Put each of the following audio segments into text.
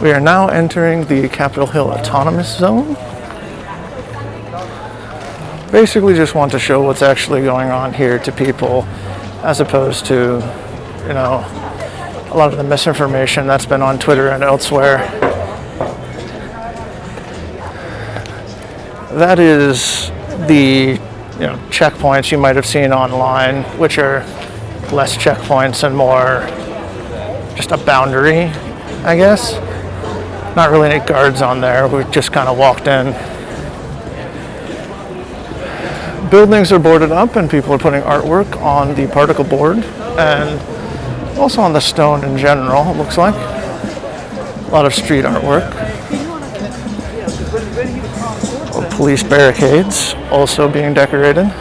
We are now entering the Capitol Hill Autonomous Zone. Basically just want to show what's actually going on here to people, as opposed to, you know, a lot of the misinformation that's been on Twitter and elsewhere. That is the, you know, checkpoints you might have seen online, which are less checkpoints and more just a boundary, I guess. Not really any guards on there. We just kind of walked in. Buildings are boarded up and people are putting artwork on the particle board and also on the stone in general, it looks like. A lot of street artwork. Police barricades also being decorated.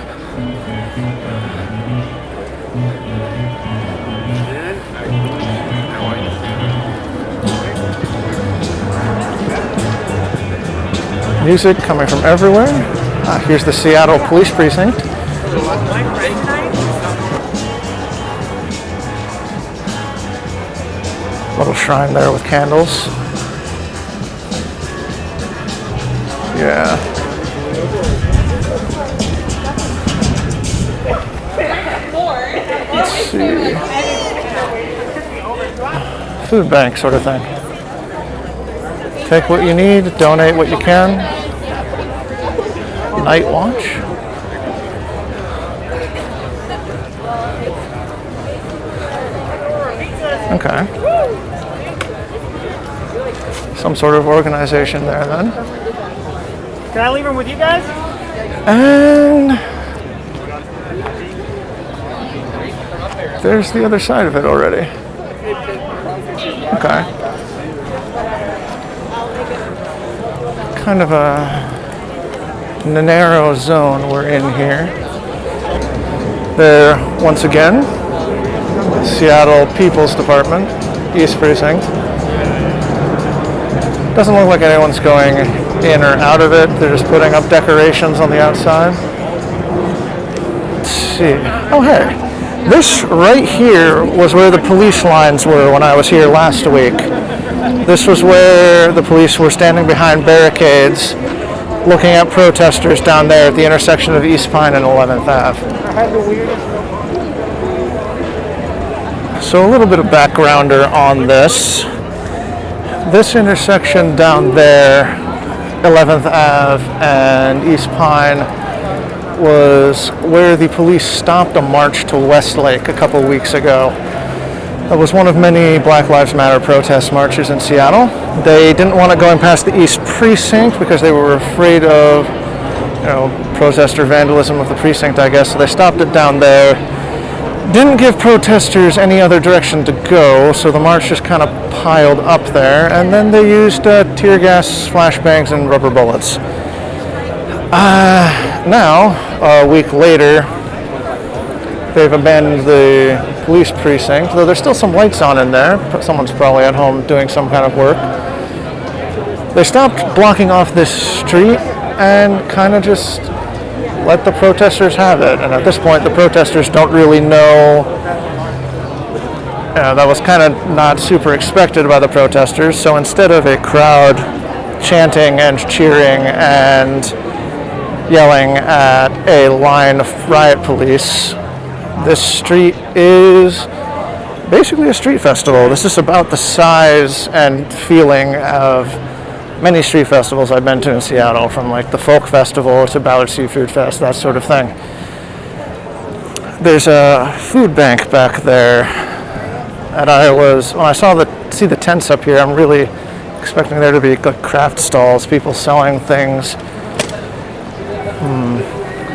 Music coming from everywhere. Here's the Seattle Police Precinct. Little shrine there with candles. Yeah. Let's see. Food bank sort of thing. Take what you need, donate what you can. Night watch. Okay. Some sort of organization there then. Can I leave them with you guys? And there's the other side of it already. Okay. Kind of a narrow zone we're in here. There, once again, Seattle People's Department, East Precinct. Doesn't look like anyone's going in or out of it. They're just putting up decorations on the outside. Let's see. Oh, hey. This right here was where the police lines were when I was here last week. This was where the police were standing behind barricades looking at protesters down there at the intersection of East Pine and 11th Ave. So a little bit of backgrounder on this. This intersection down there, 11th Ave and East Pine, was where the police stopped a march to Westlake a couple weeks ago. It was one of many Black Lives Matter protest marches in Seattle. They didn't want it going past the East Precinct because they were afraid of, you know, protester vandalism of the precinct, I guess. So they stopped it down there. Didn't give protesters any other direction to go, so the march just kind of piled up there. And then they used tear gas, flashbangs, and rubber bullets. Now, a week later, they've abandoned the police precinct, though there's still some lights on in there. Someone's probably at home doing some kind of work. They stopped blocking off this street and kind of just let the protesters have it. And at this point, the protesters don't really know. That was kind of not super expected by the protesters. So instead of a crowd chanting and cheering and yelling at a line of riot police, this street is basically a street festival. This is about the size and feeling of many street festivals I've been to in Seattle, from like the Folk Festival to Ballard Seafood Fest, that sort of thing. There's a food bank back there, and when I see the tents up here, I'm really expecting there to be like craft stalls, people selling things.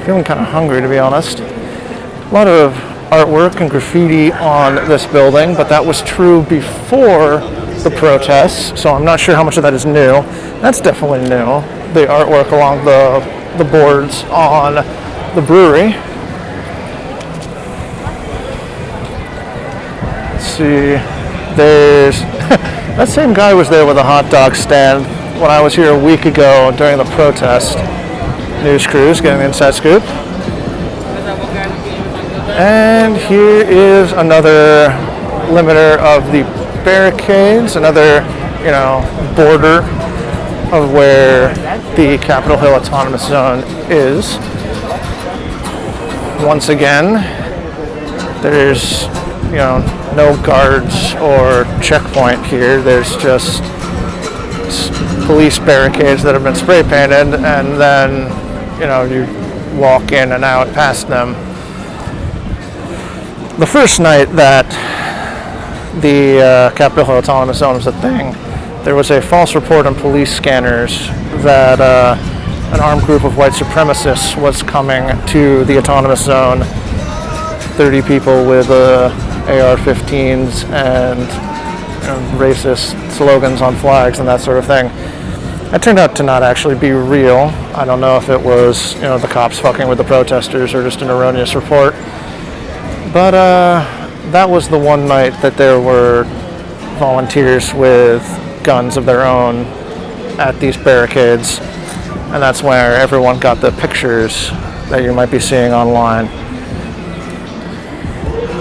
Feeling kind of hungry, to be honest. A lot of artwork and graffiti on this building, but that was true before the protests, so I'm not sure how much of that is new. That's definitely new. The artwork along the boards on the brewery. Let's see. There's that same guy was there with a hot dog stand when I was here a week ago during the protest. News crews getting the inside scoop. And here is another limiter of the barricades, another border of where the Capitol Hill Autonomous Zone is. Once again, there's, no guards or checkpoint here. There's just police barricades that have been spray painted, and then, you walk in and out past them. The first night that the Capitol Hill Autonomous Zone was a thing, there was a false report on police scanners that an armed group of white supremacists was coming to the Autonomous Zone. 30 people with AR-15s and racist slogans on flags and that sort of thing. It turned out to not actually be real. I don't know if it was, the cops fucking with the protesters or just an erroneous report. But that was the one night that there were volunteers with guns of their own at these barricades, and that's where everyone got the pictures that you might be seeing online.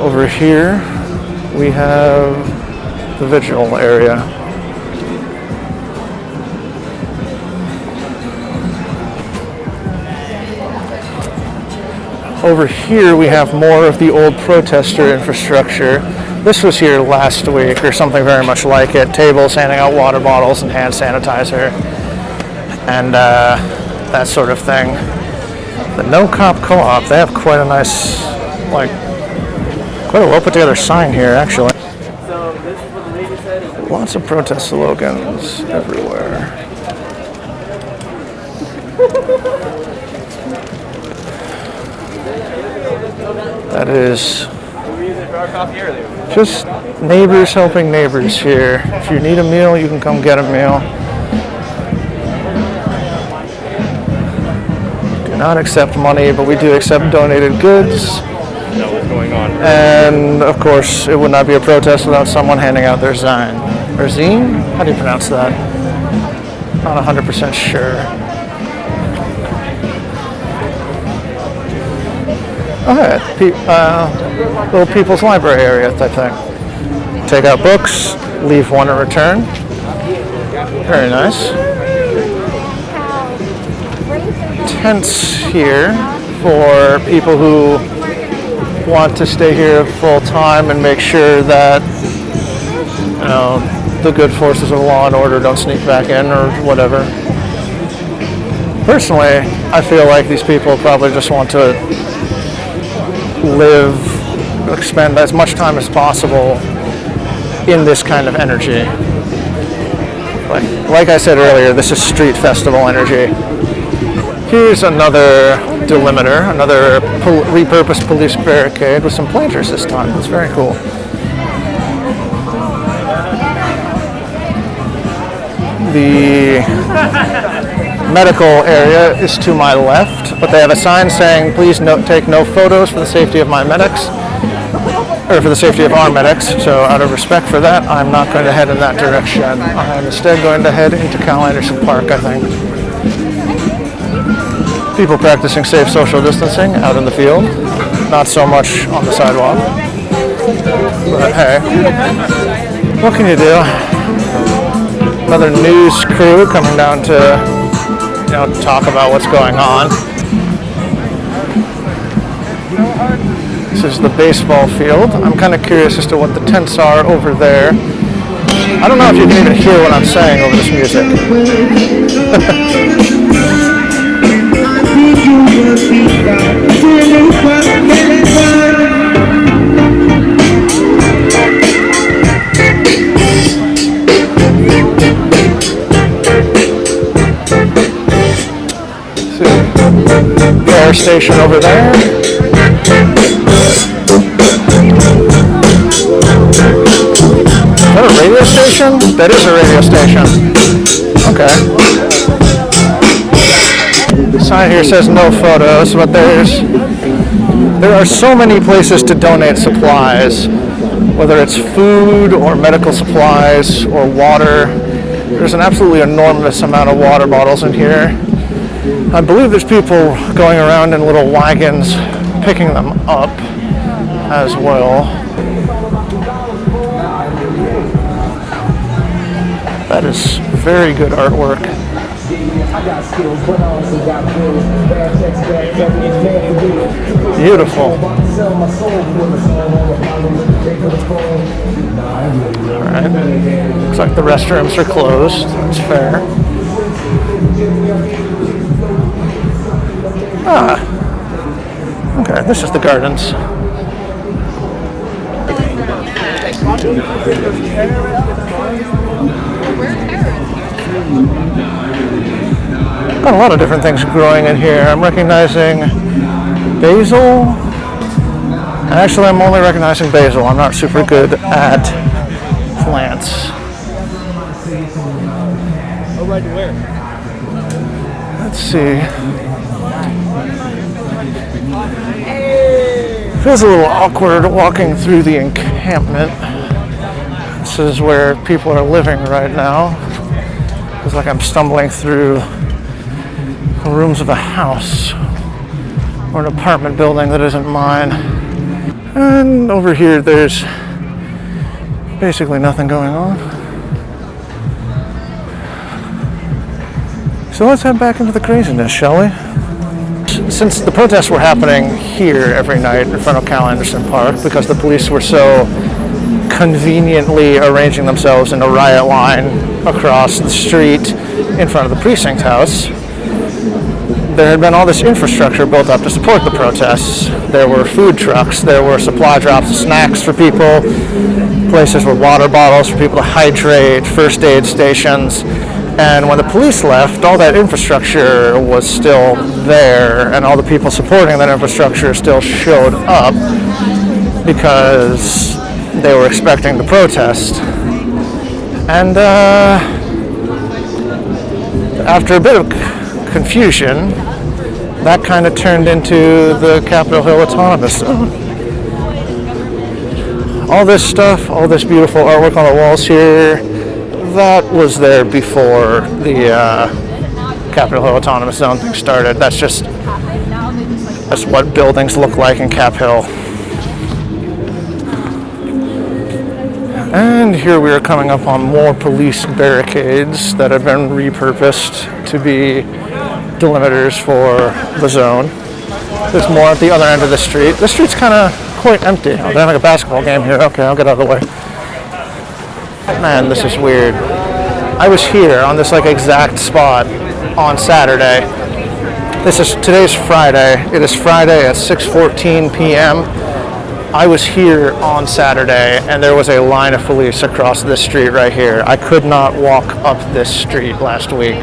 Over here we have the vigil area. Over here we have more of the old protester infrastructure. This was here last week, or something very much like it. Tables handing out water bottles and hand sanitizer, and that sort of thing. The No Cop Co-op, they have quite a nice, quite a well put together sign here, actually. Lots of protest slogans everywhere. That is just neighbors helping neighbors here. If you need a meal, you can come get a meal. Do not accept money, but we do accept donated goods. Know what's going on. And of course, it would not be a protest without someone handing out their zine. Or zine? How do you pronounce that? Not 100% sure. Okay, little people's library area type thing. Take out books, leave one in return. Very nice. Tents here for people who want to stay here full time and make sure that the good forces of law and order don't sneak back in or whatever. Personally, I feel like these people probably just want to spend as much time as possible in this kind of energy. Like I said earlier, this is street festival energy. Here's another delimiter, another repurposed police barricade with some planters this time. That's very cool. The medical area is to my left, but they have a sign saying, please take no photos for the safety of my medics, or for the safety of our medics. So out of respect for that, I'm not going to head in that direction. I'm instead going to head into Cal Anderson Park, I think. People practicing safe social distancing out in the field, not so much on the sidewalk. But hey, what can you do? Another news crew coming down to talk about what's going on. This is the baseball field. I'm kind of curious as to what the tents are over there. I don't know if you can even hear what I'm saying over this music. Power station over there. Is that a radio station? That is a radio station. Okay. The sign here says no photos, but there are so many places to donate supplies, whether it's food or medical supplies or water. There's an absolutely enormous amount of water bottles in here. I believe there's people going around in little wagons picking them up as well. That is very good artwork. Beautiful. Alright. Looks like the restrooms are closed. That's fair. Okay, this is the gardens. Got a lot of different things growing in here. I'm recognizing basil. And actually, I'm only recognizing basil. I'm not super good at plants. Let's see. Feels a little awkward walking through the encampment. This is where people are living right now. Feels like I'm stumbling through the rooms of a house or an apartment building that isn't mine. And over here there's basically nothing going on. So let's head back into the craziness, shall we? Since the protests were happening here every night in front of Cal Anderson Park because the police were so conveniently arranging themselves in a riot line across the street in front of the precinct house, there had been all this infrastructure built up to support the protests. There were food trucks, there were supply drops of snacks for people, places with water bottles for people to hydrate, first aid stations. And when the police left, all that infrastructure was still there, and all the people supporting that infrastructure still showed up because they were expecting the protest. And after a bit of confusion, that kind of turned into the Capitol Hill Autonomous Zone. All this stuff, all this beautiful artwork on the walls here, that was there before the Capitol Hill Autonomous Zone thing started. That's what buildings look like in Cap Hill. And here we are coming up on more police barricades that have been repurposed to be delimiters for the zone. There's more at the other end of the street. The street's kind of quite empty. Oh, they're having a basketball game here. Okay, I'll get out of the way. Man, this is weird. I was here on this exact spot on Saturday. Today's Friday. It is Friday at 6:14 p.m. I was here on Saturday and there was a line of police across this street right here. I could not walk up this street last week.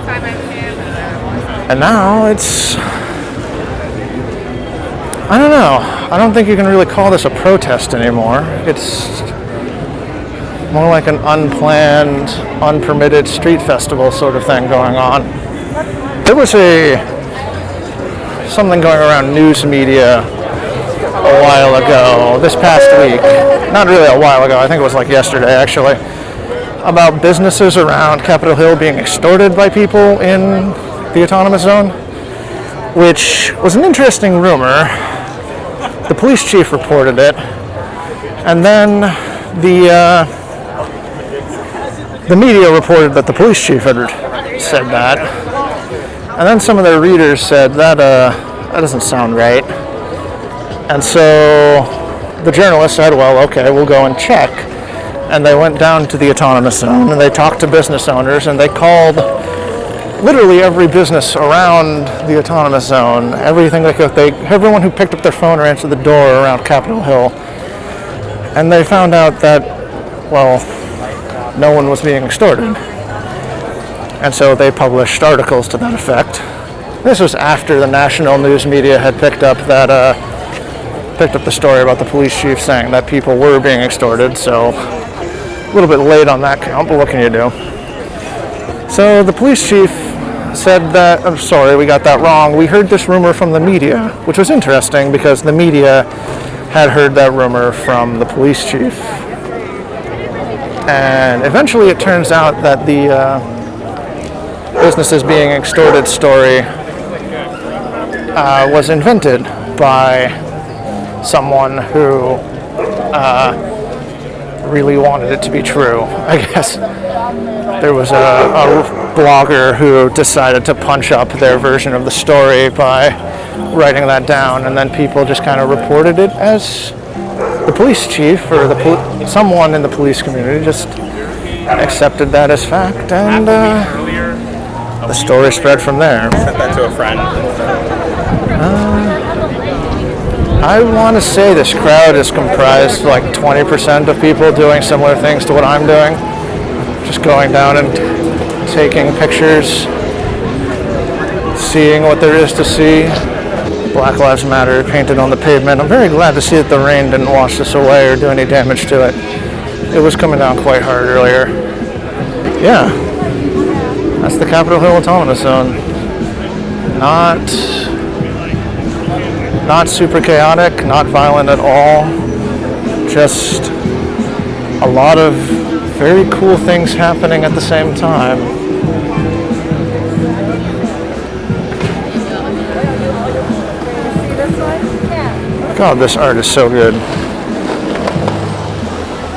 And now it's, I don't know. I don't think you can really call this a protest anymore. It's more like an unplanned, unpermitted street festival sort of thing going on. There was something going around news media a while ago, this past week. Not really a while ago, I think it was yesterday actually, about businesses around Capitol Hill being extorted by people in the Autonomous Zone, which was an interesting rumor. The police chief reported it, and then the media reported that the police chief had said that, and then some of their readers said that doesn't sound right. And so the journalist said, well, okay, we'll go and check. And they went down to the Autonomous Zone and they talked to business owners and they called literally every business around the Autonomous Zone, everyone who picked up their phone or answered the door around Capitol Hill. And they found out that, well, no one was being extorted. And so they published articles to that effect. This was after the national news media had picked up the story about the police chief saying that people were being extorted, so a little bit late on that count, but what can you do? So the police chief said that, I'm sorry, we got that wrong. We heard this rumor from the media, which was interesting because the media had heard that rumor from the police chief. And eventually it turns out that the businesses being extorted story was invented by someone who really wanted it to be true. I guess there was a blogger who decided to punch up their version of the story by writing that down, and then people just kind of reported it as the police chief or someone in the police community just accepted that as fact, and the story spread from there. Sent that to a friend. I want to say this crowd is comprised like 20% of people doing similar things to what I'm doing. Just going down and taking pictures, seeing what there is to see. Black Lives Matter painted on the pavement. I'm very glad to see that the rain didn't wash this away or do any damage to it. It was coming down quite hard earlier. Yeah, that's the Capitol Hill Autonomous Zone. Not super chaotic, not violent at all. Just a lot of very cool things happening at the same time. God, this art is so good.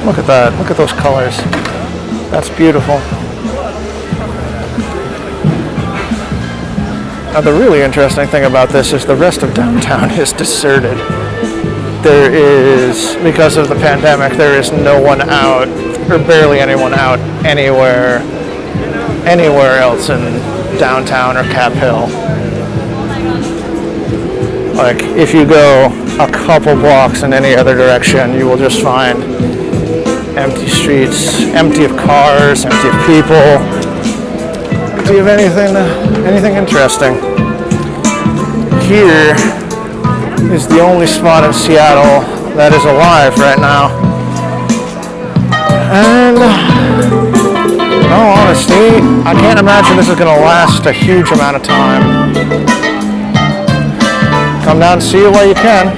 Look at that. Look at those colors. That's beautiful. Now, the really interesting thing about this is the rest of downtown is deserted. There is, because of the pandemic, there is no one out, or barely anyone out anywhere else in downtown or Cap Hill. Like, if you go a couple blocks in any other direction, you will just find empty streets, empty of cars, empty of people, empty of anything interesting. Here is the only spot in Seattle that is alive right now. And in all honesty, I can't imagine this is going to last a huge amount of time. Come down and see it while you can.